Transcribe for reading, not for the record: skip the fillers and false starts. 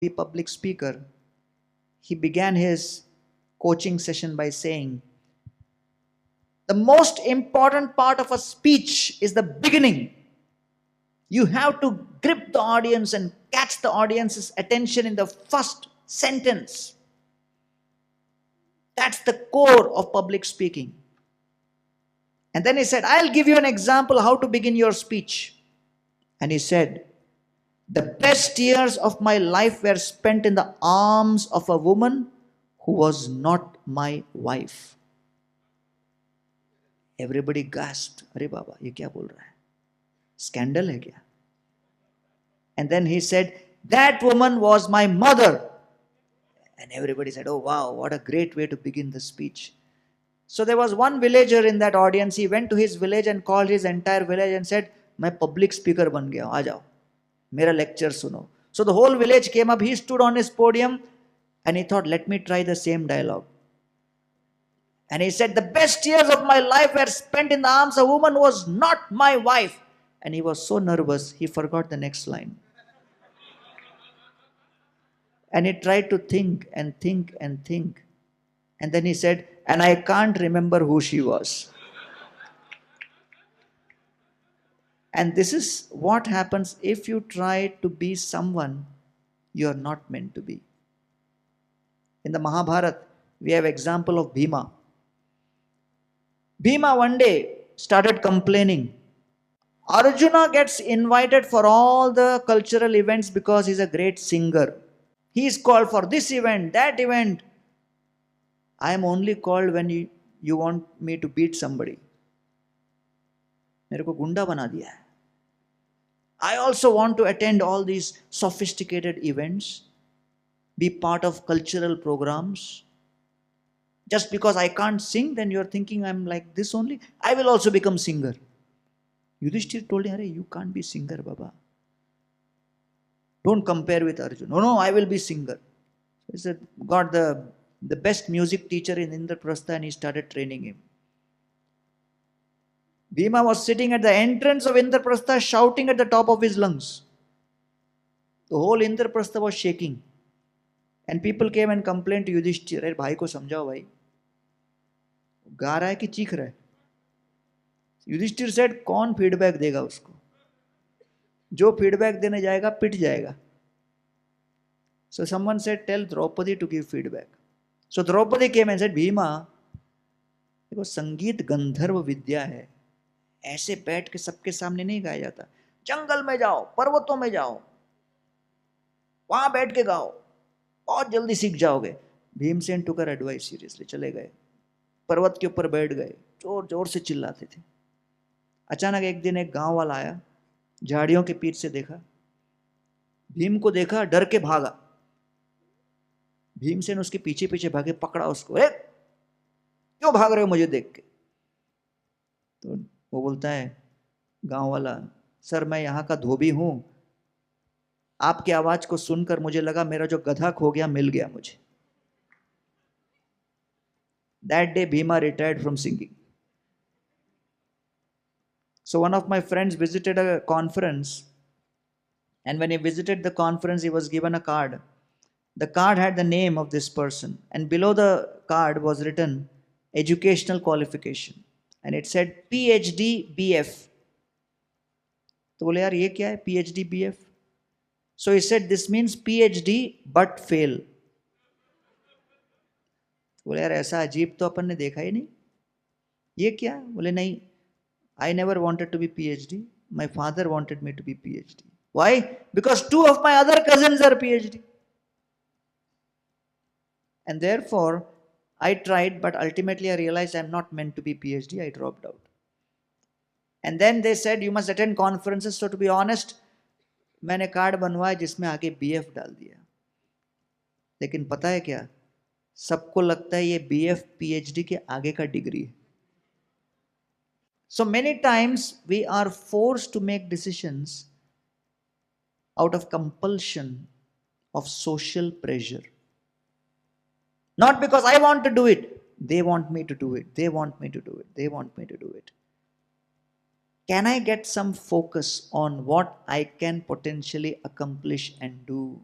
be public speaker, he began his coaching session by saying, the most important part of a speech is the beginning. You have to grip the audience and catch the audience's attention in the first sentence. That's the core of public speaking. And then he said, I'll give you an example how to begin your speech. And he said, the best years of my life were spent in the arms of a woman who was not my wife. Everybody gasped. अरे बाबा ये क्या बोल रहा है? Scandal है क्या? And then he said, that woman was my mother. And everybody said, oh wow, what a great way to begin the speech. So there was one villager in that audience. He went to his village and called his entire village and said, मैं public speaker बन गया हूँ, आ जाओ, मेरा lecture सुनो. So the whole village came up. He stood on his podium and he thought, let me try the same dialogue. And he said, the best years of my life were spent in the arms of a woman who was not my wife. And he was so nervous, he forgot the next line. And he tried to think and think and think. And then he said, and I can't remember who she was. And this is what happens if you try to be someone you are not meant to be. In the Mahabharata, we have example of Bhima. Bhima one day started complaining. Arjuna gets invited for all the cultural events because he's a great singer. He is called for this event, that event. I am only called when you want me to beat somebody. मेरे को गुंडा बना दिया है. I also want to attend all these sophisticated events, be part of cultural programs. Just because I can't sing, then you're thinking I'm like this only. I will also become singer. Yudhishthir told him, you can't be singer, Baba. Don't compare with Arjuna. No, I will be singer. So he said, got the best music teacher in Indraprastha and he started training him. Bhima was sitting at the entrance of Indraprastha shouting at the top of his lungs. The whole Indraprastha was shaking. And people came and complained to Yudhishthir, अरे भाई को समझाओ भाई, गा रहा है कि चीख रहा है. Yudhishthir said, कौन फीडबैक देगा उसको? जो फीडबैक देने जाएगा पिट जाएगा. So someone said, tell Draupadi to give feedback. So Draupadi came and said, Bhima, देखो संगीत गंधर्व विद्या है, ऐसे बैठ के सबके सामने नहीं गाया जाता. जंगल में जाओ, पर्वतों में जाओ, वहां बैठ के गाओ, बहुत जल्दी सीख जाओगे. Bhimsen took her advice seriously. चले गए, पर्वत के ऊपर बैठ गए, जोर जोर से चिल्लाते थे. अचानक एक दिन एक गांव वाला आया, झाड़ियों के पीछे से देखा, भीम को देखा, डर के भागा. भीमसेन उसके पीछे पीछे भागे, पकड़ा उसको, क्यों भाग रहे हो मुझे देख के? तो वो बोलता है गांव वाला, सर मैं यहाँ का धोबी हूं, आपकी आवाज को सुनकर मुझे लगा मेरा जो गधा खो गया मिल गया मुझे. That day Bhima retired from singing. So one of my friends visited a conference, and when he visited the conference he was given a card. The card had the name of this person, and below the card was written educational qualification, and it said PhD BF. तो बोले यार ये क्या है PhD BF? So he said this means PhD but fail. बोले यार ऐसा अजीब तो अपन ने देखा ही नहीं, ये क्या? बोले नहीं, I never wanted to be PhD. My father wanted me to be PhD. Why? Because two of my other cousins are PhD. And therefore, I tried, but ultimately I realized I'm not meant to be PhD. I dropped out. And then they said, you must attend conferences. So to be honest, मैंने card बनवाया जिसमें आगे BF डाल दिया. लेकिन पता है क्या? सबको लगता है ये BF PhD के आगे का डिग्री है. So many times we are forced to make decisions out of compulsion of social pressure. Not because I want to do it, they want me to do it, they want me to do it, they want me to do it. Can I get some focus on what I can potentially accomplish and do?